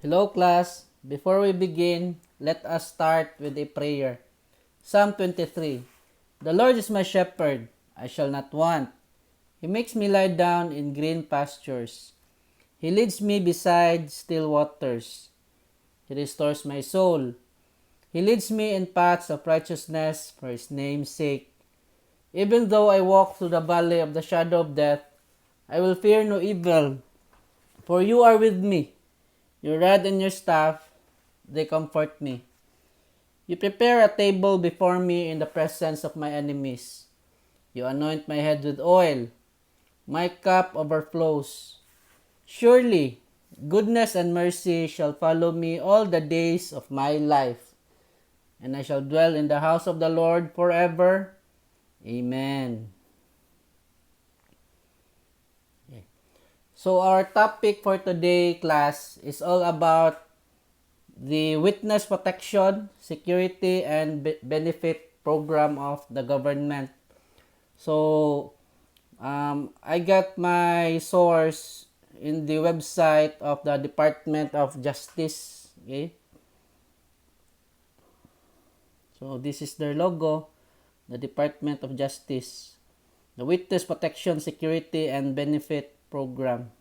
Hello class, before we begin, let us start with a prayer. Psalm 23. The Lord is my shepherd, I shall not want. He makes me lie down in green pastures. He leads me beside still waters. He restores my soul. He leads me in paths of righteousness for his name's sake. Even though I walk through the valley of the shadow of death, I will fear no evil, for you are with me. Your rod and your staff, they comfort me. You prepare a table before me in the presence of my enemies. You anoint my head with oil. My cup overflows. Surely, goodness and mercy shall follow me all the days of my life, and I shall dwell in the house of the Lord forever. Amen. So our topic for today, class, is all about the witness protection, security, and benefit program of the government. So, I got my source in the website of the Department of Justice. Okay. So, this is their logo, the Department of Justice. The Witness Protection, Security, and Benefit Program.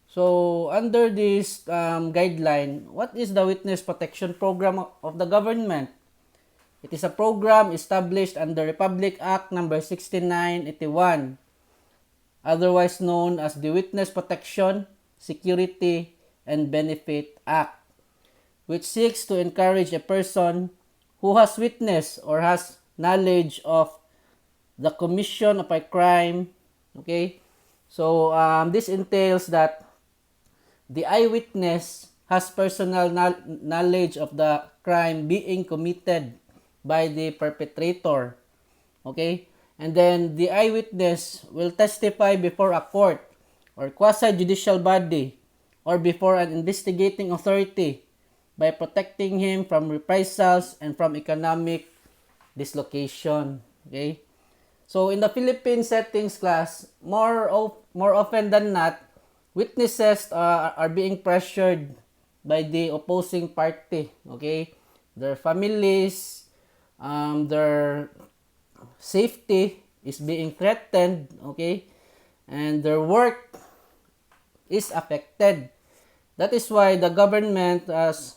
So, under this guideline, what is the Witness Protection Program of the government? It is a program established under Republic Act No. 6981, otherwise known as the Witness Protection, Security, and Benefit Act, which seeks to encourage a person who has witnessed or has knowledge of the commission of a crime. Okay, so this entails that the eyewitness has personal knowledge of the crime being committed by the perpetrator. Okay, and then the eyewitness will testify before a court or quasi-judicial body or before an investigating authority by protecting him from reprisals and from economic dislocation. Okay, so in the Philippine settings, class, more often than not, witnesses are being pressured by the opposing party. Okay, their families, their safety is being threatened. Okay, and their work is affected. That is why the government has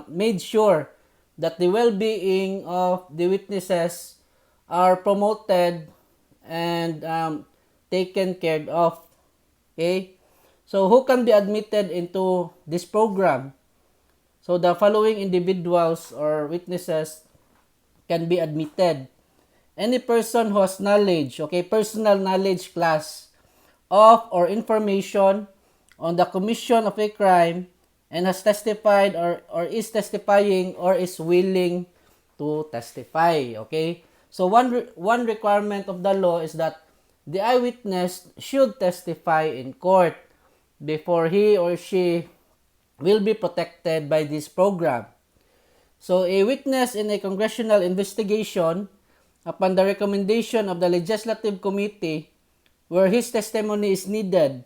made sure that the well-being of the witnesses are promoted and taken care of. Okay? So, who can be admitted into this program? So, the following individuals or witnesses can be admitted. Any person who has knowledge, okay, personal knowledge, class, of or information on the commission of a crime and has testified or is testifying or is willing to testify. Okay? So, one requirement of the law is that the eyewitness should testify in court before he or she will be protected by this program. So, a witness in a congressional investigation, upon the recommendation of the Legislative Committee, where his testimony is needed,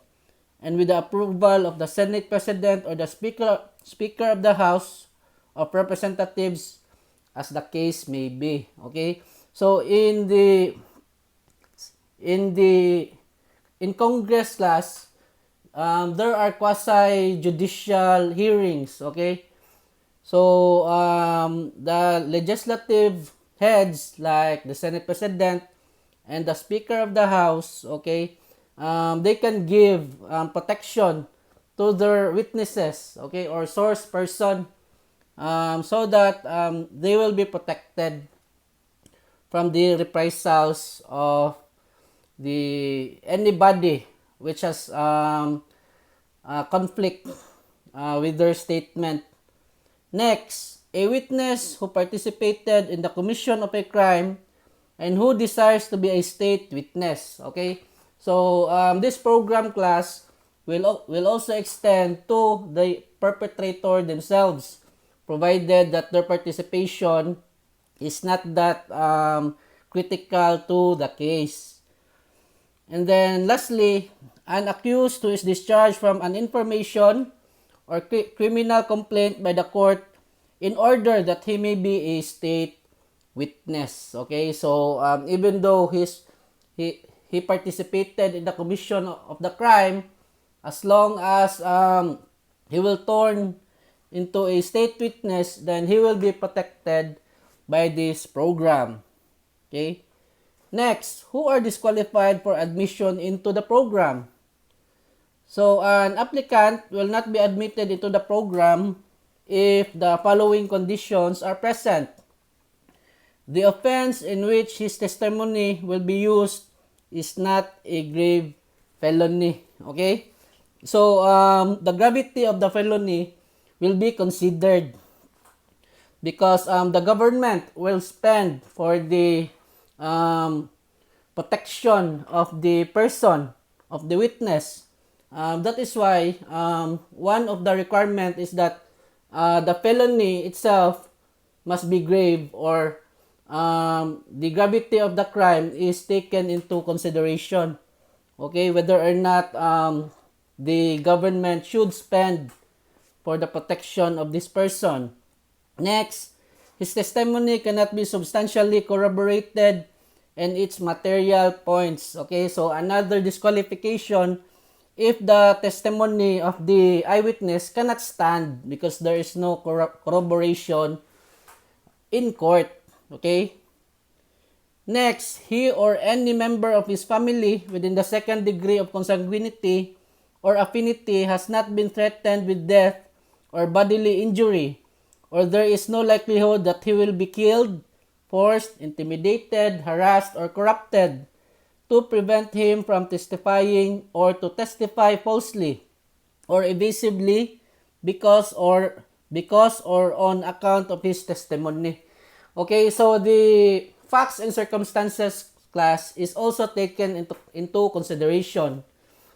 and with the approval of the Senate President or the Speaker of the House of Representatives, as the case may be. Okay? So, in Congress, class, there are quasi-judicial hearings. Okay? So, the legislative heads like the Senate President and the Speaker of the House, okay, they can give protection to their witnesses, okay, or source person, so that they will be protected from the reprisals of anybody which has conflict with their statement. Next, a witness who participated in the commission of a crime and who desires to be a state witness. Okay? So, this program, class, will also extend to the perpetrator themselves, provided that their participation is not that critical to the case. And then, lastly, an accused who is discharged from an information or criminal complaint by the court in order that he may be a state witness. Okay, so even though he participated in the commission of the crime, as long as he will turn into a state witness, then he will be protected by this program. Okay. Next, who are disqualified for admission into the program? So, an applicant will not be admitted into the program if the following conditions are present. The offense in which his testimony will be used is not a grave felony. Okay? So, the gravity of the felony will be considered because the government will spend for the protection of the person, of the witness. That is why one of the requirement is that the felony itself must be grave, or the gravity of the crime is taken into consideration. Okay, whether or not the government should spend for the protection of this person. Next, his testimony cannot be substantially corroborated and its material points. Okay, so another disqualification if the testimony of the eyewitness cannot stand because there is no corroboration in court. Okay? Next, he or any member of his family within the second degree of consanguinity or affinity has not been threatened with death or bodily injury, or there is no likelihood that he will be killed, forced, intimidated, harassed, or corrupted to prevent him from testifying or to testify falsely or evasively because or on account of his testimony. Okay, so the facts and circumstances class is also taken into consideration.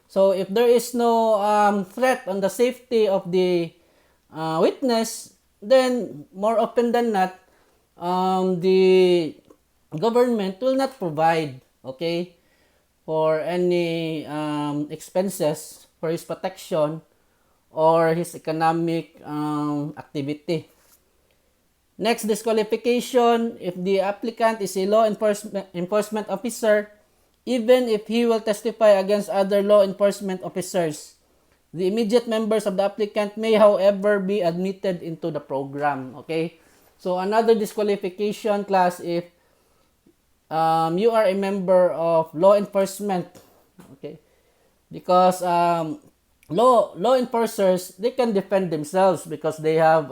So if there is no threat on the safety of the witness, then more often than not, the government will not provide, okay, for any expenses for his protection or his economic activity. Next disqualification, if the applicant is a law enforcement officer, even if he will testify against other law enforcement officers, the immediate members of the applicant may, however, be admitted into the program. Okay? So, another disqualification class if you are a member of law enforcement. Okay? Because law enforcers, they can defend themselves because they have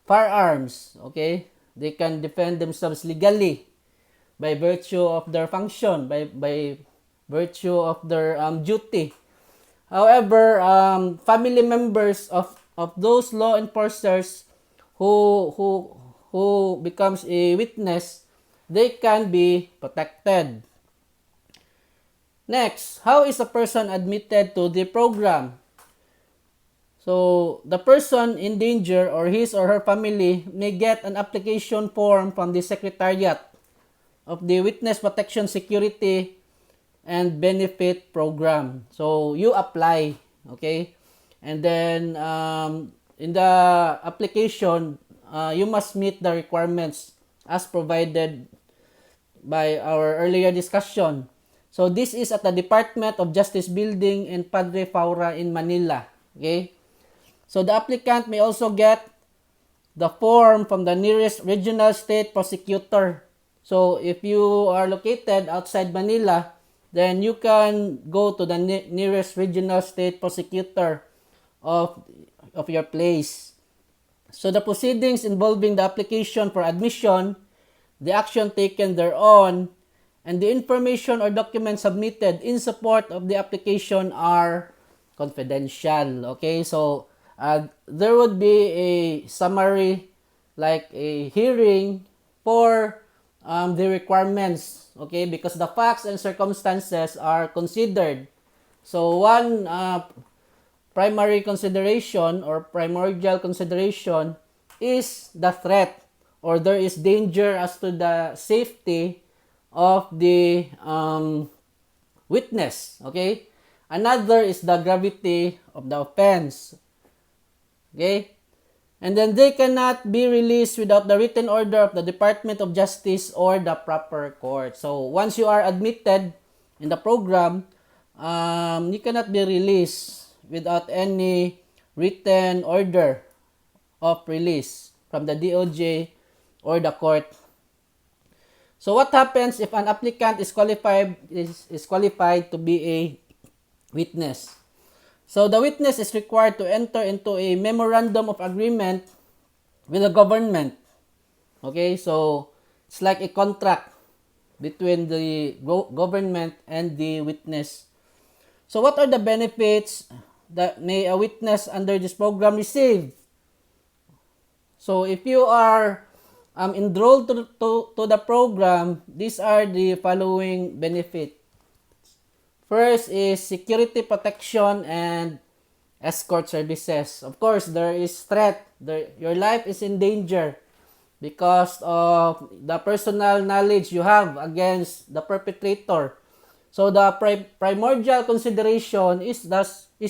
firearms. Okay? They can defend themselves legally by virtue of their function, by virtue of their duty. However, family members of those law enforcers who becomes a witness, they can be protected. Next, how is a person admitted to the program? So, the person in danger or his or her family may get an application form from the Secretariat of the Witness Protection Security and Benefit Program. So, you apply, okay? And then, in the application, you must meet the requirements as provided by our earlier discussion. So, this is at the Department of Justice Building in Padre Faura in Manila, okay? So, the applicant may also get the form from the nearest regional state prosecutor. So, if you are located outside Manila, then you can go to the nearest regional state prosecutor of your place. So, the proceedings involving the application for admission, the action taken thereon, and the information or documents submitted in support of the application are confidential. Okay, so there would be a summary, like a hearing for the requirements, okay, because the facts and circumstances are considered. So one primary consideration or primordial consideration is the threat, or there is danger as to the safety of the witness, okay? Another is the gravity of the offense. Okay? And then they cannot be released without the written order of the Department of Justice or the proper court. So once you are admitted in the program, you cannot be released without any written order of release from the DOJ or the court. So what happens if an applicant is qualified to be a witness? So the witness is required to enter into a memorandum of agreement with the government. Okay, so it's like a contract between the government and the witness. So what are the benefits that may a witness under this program receive? So if you are enrolled to the program, these are the following benefits. First is security protection and escort services. Of course, there is threat. Your life is in danger because of the personal knowledge you have against the perpetrator. So the primordial consideration is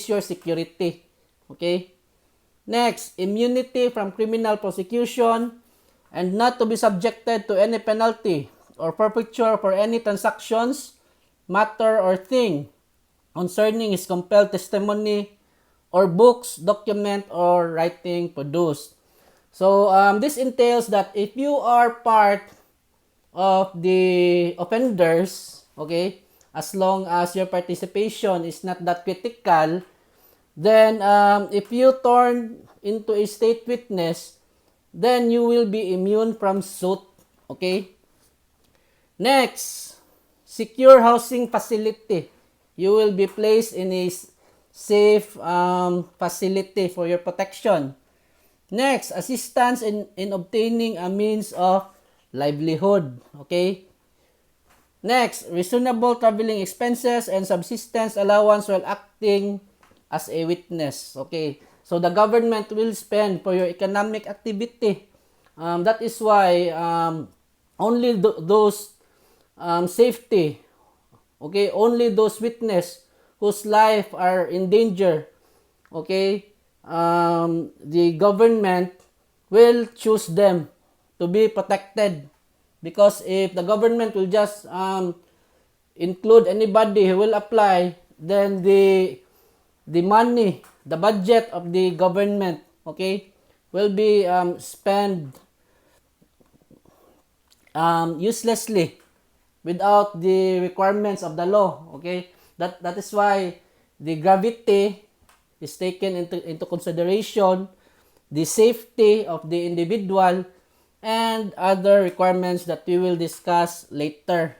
your security. Okay? Next, immunity from criminal prosecution and not to be subjected to any penalty or forfeiture for any transactions, matter, or thing concerning his compelled testimony or books, document, or writing produced. So this entails that if you are part of the offenders, okay, as long as your participation is not that critical, then if you turn into a state witness, then you will be immune from suit. Okay? Next, secure housing facility. You will be placed in a safe facility for your protection. Next, assistance in obtaining a means of livelihood. Okay? Next, reasonable traveling expenses and subsistence allowance while acting as a witness. Okay? So the government will spend for your economic activity. That is why only those safety, okay, only those witness whose life are in danger, okay, the government will choose them to be protected. Because if the government will just include anybody who will apply, then the money, the budget of the government, okay, will be spent uselessly without the requirements of the law. Okay, that is why the gravity is taken into consideration, the safety of the individual, and other requirements that we will discuss later.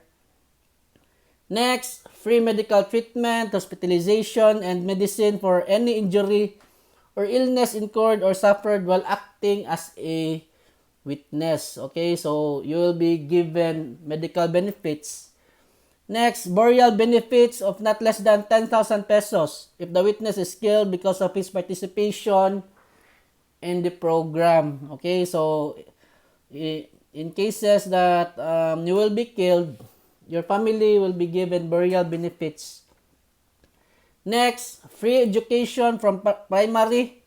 Next, free medical treatment, hospitalization, and medicine for any injury or illness incurred or suffered while acting as a witness. Okay, so you will be given medical benefits. Next, burial benefits of not less than 10,000 pesos if the witness is killed because of his participation in the program. Okay, so in cases that you will be killed, your family will be given burial benefits. Next, free education from primary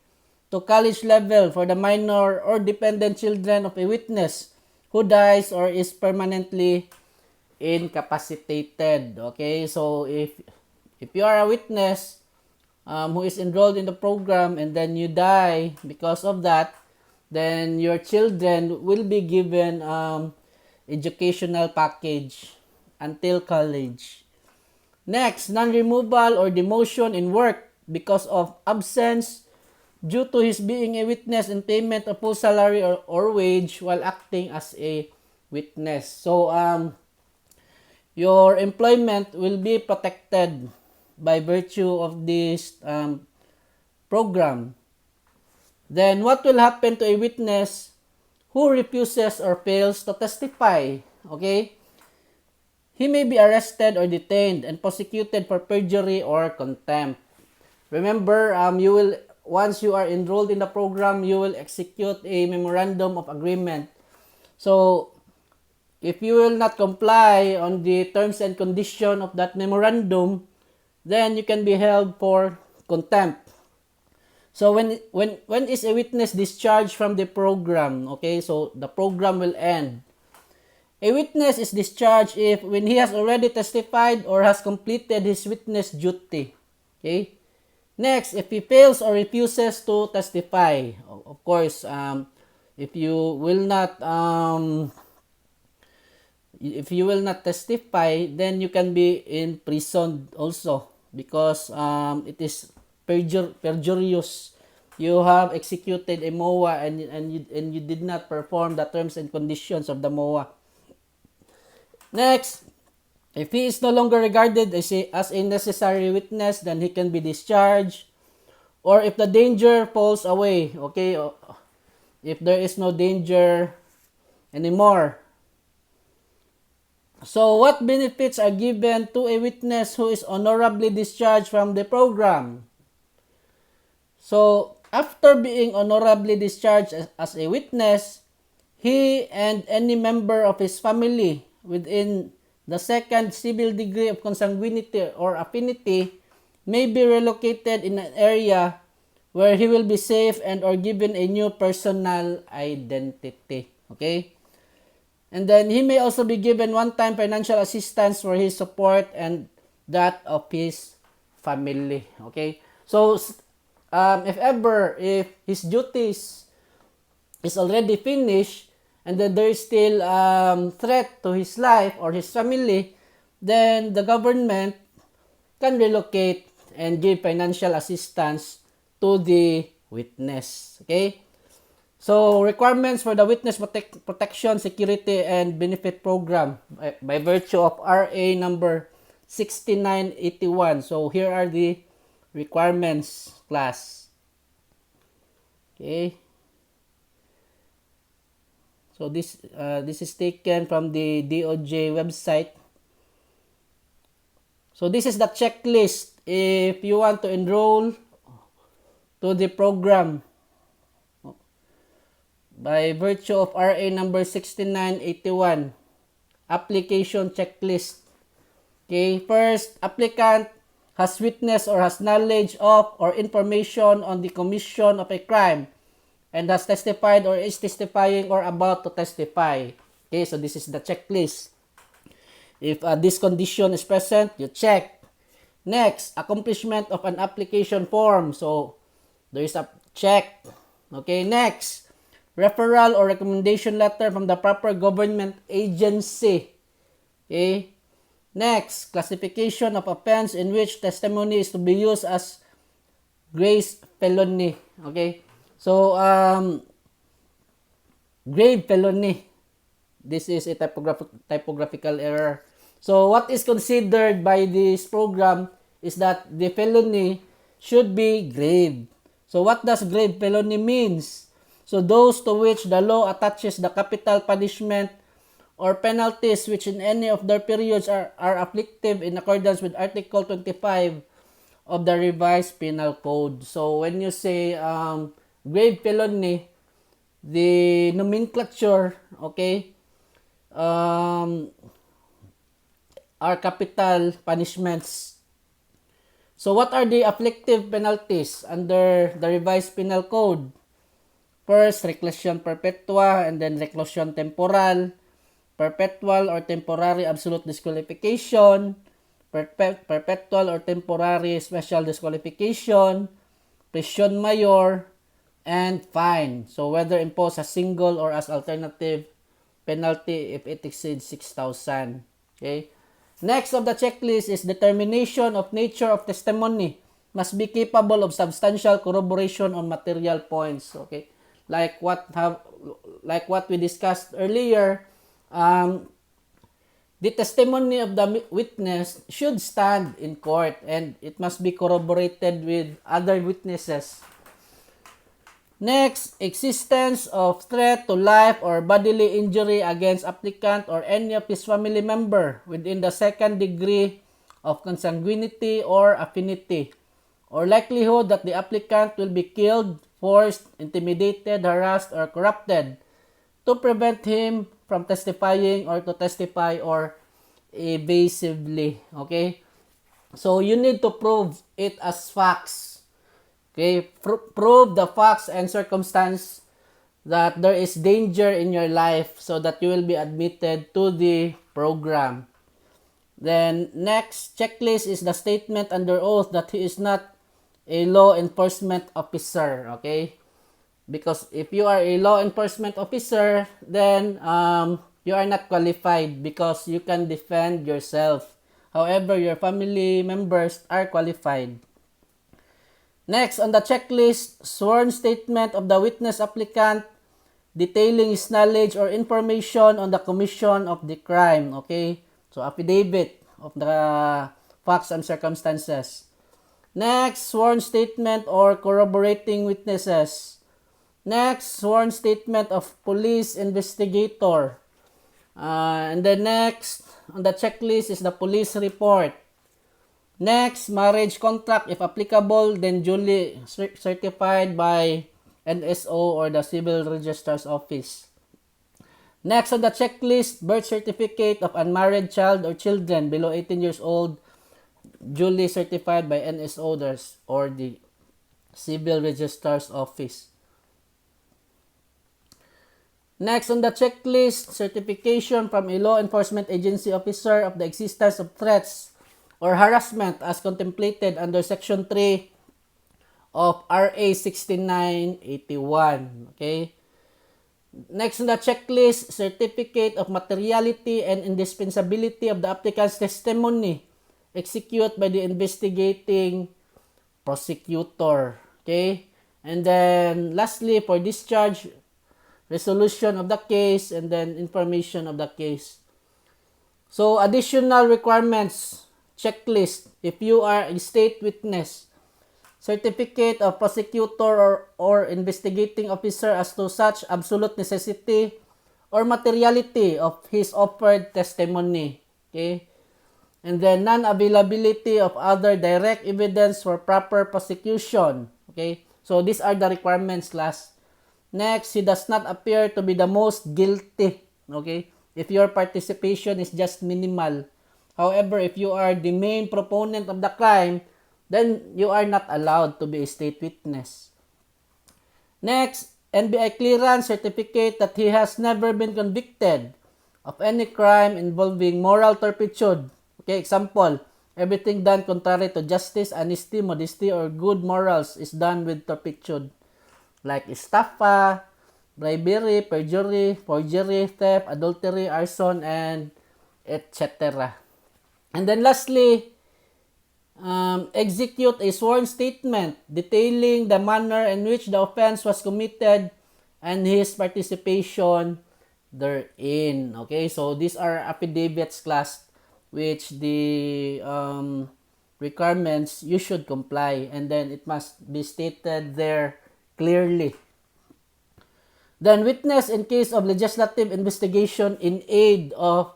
to college level for the minor or dependent children of a witness who dies or is permanently incapacitated. Okay, so if you are a witness who is enrolled in the program and then you die because of that, then your children will be given educational package until college. Next, non-removal or demotion in work because of absence due to his being a witness and payment of full salary or wage while acting as a witness. So, your employment will be protected by virtue of this program. Then, what will happen to a witness who refuses or fails to testify? Okay? He may be arrested or detained and prosecuted for perjury or contempt. Remember, once you are enrolled in the program, you will execute a memorandum of agreement. So, if you will not comply on the terms and conditions of that memorandum, then you can be held for contempt. So when is a witness discharged from the program? Okay, so the program will end. A witness is discharged if when he has already testified or has completed his witness duty. Okay? Next, if he fails or refuses to testify. Of course, if you will not testify, then you can be imprisoned also because it is perjurious. You have executed a MOA and you did not perform the terms and conditions of the MOA. Next, if he is no longer regarded as a necessary witness, then he can be discharged. Or if the danger falls away, okay, if there is no danger anymore. So what benefits are given to a witness who is honorably discharged from the program? So after being honorably discharged as a witness, he and any member of his family within the second civil degree of consanguinity or affinity may be relocated in an area where he will be safe and or given a new personal identity. Okay? And then he may also be given one-time financial assistance for his support and that of his family. Okay? So, if his duties is already finished, and then there is still threat to his life or his family, then the government can relocate and give financial assistance to the witness. Okay? So, requirements for the Witness Protection, Security, and Benefit Program by virtue of RA number 6981. So, here are the requirements, class. Okay? So this is taken from the DOJ website. So this is the checklist if you want to enroll to the program by virtue of RA number 6981. Application checklist. Okay, first, applicant has witnessed or has knowledge of or information on the commission of a crime and has testified or is testifying or about to testify. Okay, so this is the checklist. If this condition is present, you check. Next, accomplishment of an application form. So, there is a check. Okay, next, referral or recommendation letter from the proper government agency. Okay, next, classification of offense in which testimony is to be used as grace felony. Okay, so, grave felony. This is a typographical error. So, what is considered by this program is that the felony should be grave. So, what does grave felony means? So, those to which the law attaches the capital punishment or penalties which in any of their periods are afflictive in accordance with Article 25 of the Revised Penal Code. So, when you say grave felony, the nomenclature, okay, are capital punishments. So, what are the afflictive penalties under the Revised Penal Code? First, reclusion perpetua, and then reclusion temporal, perpetual or temporary absolute disqualification, perpetual or temporary special disqualification, prison mayor, and fine. So, whether imposed as single or as alternative penalty if it exceeds 6,000. Okay? Next of the checklist is determination of nature of testimony. Must be capable of substantial corroboration on material points. Okay? Like what we discussed earlier, the testimony of the witness should stand in court and it must be corroborated with other witnesses. Next, existence of threat to life or bodily injury against applicant or any of his family member within the second degree of consanguinity or affinity, or likelihood that the applicant will be killed, forced, intimidated, harassed, or corrupted to prevent him from testifying or to testify or evasively. Okay? So, you need to prove it as facts. Okay, prove the facts and circumstance that there is danger in your life so that you will be admitted to the program. Then next checklist is the statement under oath that he is not a law enforcement officer. Okay, because if you are a law enforcement officer, then you are not qualified because you can defend yourself. However, your family members are qualified. Next on the checklist, sworn statement of the witness applicant detailing his knowledge or information on the commission of the crime. Okay, so affidavit of the facts and circumstances. Next, sworn statement or corroborating witnesses. Next, sworn statement of police investigator. And then next on the checklist is the police report. Next, marriage contract if applicable, then duly certified by NSO or the Civil Registrar's Office. Next on the checklist, birth certificate of unmarried child or children below 18 years old, duly certified by NSO or the Civil Registrar's Office. Next on the checklist, certification from a law enforcement agency officer of the existence of threats or harassment as contemplated under Section 3 of RA 6981. Okay? Next on the checklist, certificate of materiality and indispensability of the applicant's testimony executed by the investigating prosecutor. Okay? And then lastly, for discharge, resolution of the case, and then information of the case. So additional requirements, checklist, if you are a state witness, certificate of prosecutor or investigating officer as to such absolute necessity or materiality of his offered testimony. Okay? And then non-availability of other direct evidence for proper prosecution. Okay? So these are the requirements last. Next, he does not appear to be the most guilty. Okay? If your participation is just minimal. However, if you are the main proponent of the crime, then you are not allowed to be a state witness. Next, NBI clearance certificate that he has never been convicted of any crime involving moral turpitude. Okay, example, everything done contrary to justice, honesty, modesty, or good morals is done with turpitude. Like estafa, bribery, perjury, forgery, theft, adultery, arson, and etc. And then lastly, execute a sworn statement detailing the manner in which the offense was committed and his participation therein. Okay, so these are affidavits class which the requirements you should comply, and then it must be stated there clearly. Then witness in case of legislative investigation in aid of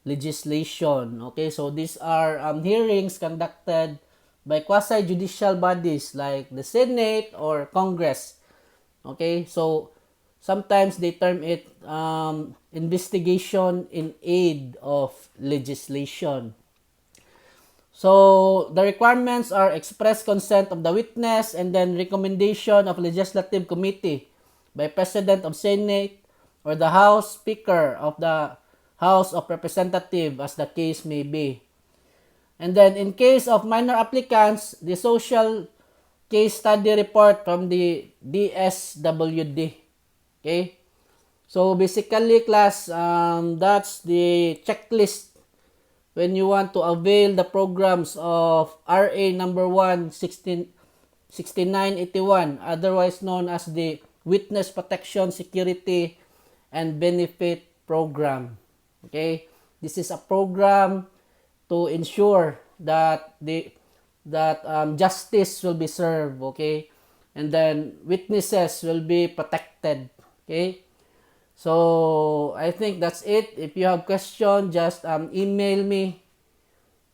legislation. Okay, so these are hearings conducted by quasi-judicial bodies like the Senate or Congress. Okay, so sometimes they term it investigation in aid of legislation. So the requirements are express consent of the witness and then recommendation of legislative committee by President of Senate or the House Speaker of the House of Representatives as the case may be. And then in case of minor applicants, the social case study report from the DSWD. Okay? So basically class, that's the checklist when you want to avail the programs of RA number 6981, otherwise known as the Witness Protection, Security, and Benefit Program. Okay? This is a program to ensure that justice will be served, okay? And then witnesses will be protected, okay? So I think that's it. If you have question, just email me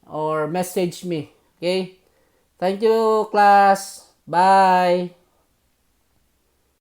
or message me, okay? Thank you, class. Bye.